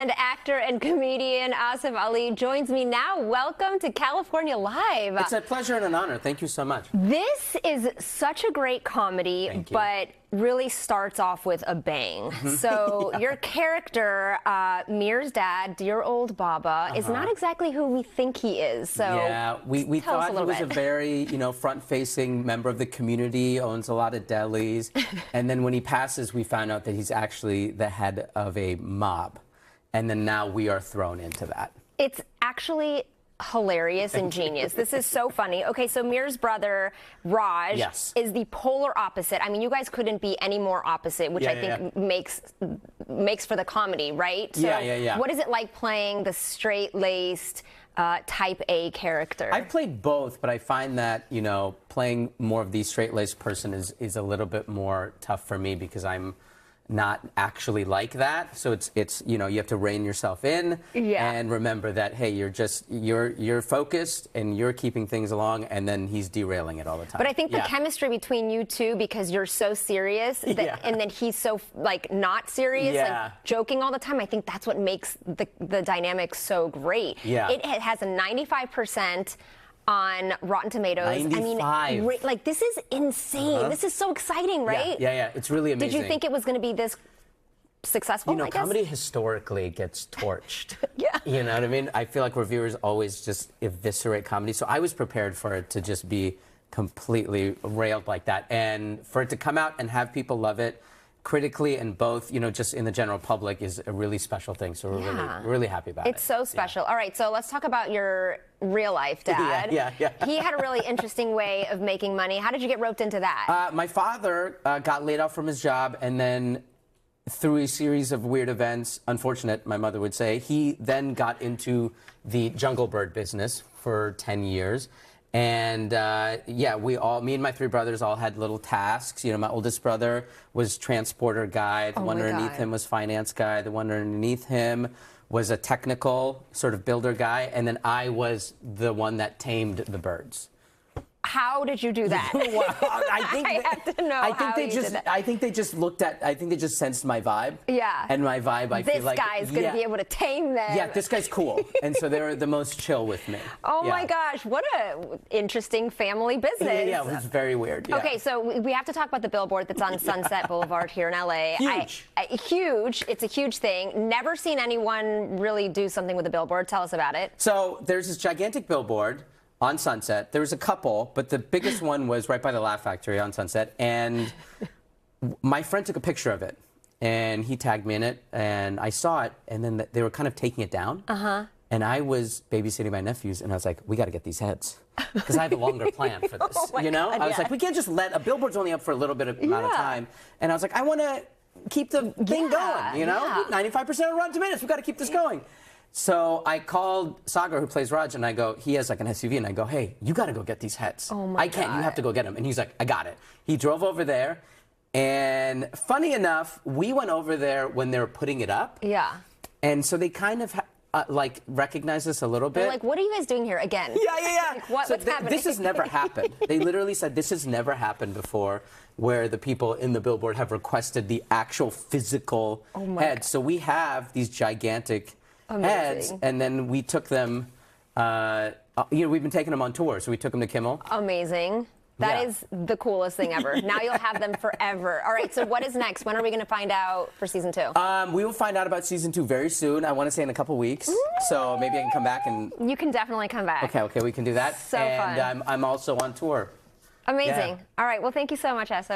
And actor and comedian Asif Ali joins me now. Welcome to California Live. It's a pleasure and an honor. Thank you so much. This is such a great comedy, but really starts off with a bang. So your character, Mir's dad, dear old Baba, is not exactly who we think he is. So yeah, we thought he was a very, front-facing member of the community, owns a lot of delis. And then when he passes, we found out that he's actually the head of a mob. And then now we are thrown into that. It's actually hilarious and genius. This is so funny. Okay, so Mir's brother, Raj, is the polar opposite. I mean, you guys couldn't be any more opposite, which I think makes for the comedy, right? So what is it like playing the straight-laced type A character? I've played both, but I find that, playing more of the straight-laced person is a little bit more tough for me because I'm not actually like that. So it's you have to rein yourself in and remember that, hey, you're focused and you're keeping things along, and then he's derailing it all the time. But I think the chemistry between you two, because you're so serious that, and then he's so not serious, like joking all the time, I think that's what makes the dynamic so great. It has a 95% on Rotten Tomatoes. 95. I mean, like, this is insane. This is so exciting, right? Yeah. It's really amazing. Did you think it was going to be this successful? Comedy historically gets torched. You know what I mean? I feel like reviewers always just eviscerate comedy. So I was prepared for it to just be completely railed like that. And for it to come out and have people love it critically and both, just in the general public is a really special thing. So we're really happy about it. It's so special. All right, so let's talk about your real life dad. He had a really interesting way of making money. How did you get roped into that? My father got laid off from his job, and then through a series of weird events, unfortunate, my mother would say, he then got into the jungle bird business for 10 years. And me and my three brothers all had little tasks. My oldest brother was transporter guy. The one underneath him was finance guy. The one underneath him was a technical sort of builder guy. And then I was the one that tamed the birds. How did you do that? I have to know. I think they just looked at. I think they just sensed my vibe. And my vibe, I feel like this guy's gonna be able to tame them. Yeah, this guy's cool, and so they were the most chill with me. Oh my gosh, what a interesting family business. Yeah, it was very weird. Okay, so we have to talk about the billboard that's on Sunset Boulevard here in LA. Huge. Huge. It's a huge thing. Never seen anyone really do something with a billboard. Tell us about it. So there's this gigantic billboard on Sunset. There was a couple, but the biggest one was right by the Laugh Factory on Sunset. And my friend took a picture of it, and he tagged me in it, and I saw it, and then they were kind of taking it down. And I was babysitting my nephews, and I was like, we got to get these heads. Because I have a longer plan for this, I was like, we can't just let, a billboard's only up for a little bit of amount of time. And I was like, I want to keep the thing going, 95% of Rotten Tomatoes, we got to keep this going. So I called Sagar, who plays Raj, and I go, he has like an SUV, and I go, hey, you got to go get these heads. I can't, you have to go get them. And he's like, I got it. He drove over there, and funny enough, we went over there when they were putting it up. And so they kind of recognized us a little bit. They're like, what are you guys doing here again? Like, what's happening? This has never happened. They literally said this has never happened before, where the people in the billboard have requested the actual physical heads. So we have these gigantic heads, and then we took them, we've been taking them on tour, so we took them to Kimmel. Amazing. That is the coolest thing ever. Now you'll have them forever. All right, so what is next? When are we going to find out for season 2? We will find out about season 2 very soon. I want to say in a couple weeks. So maybe I can come back and... You can definitely come back. Okay, we can do that. So fun. And I'm also on tour. Amazing. All right, well, thank you so much, Asa.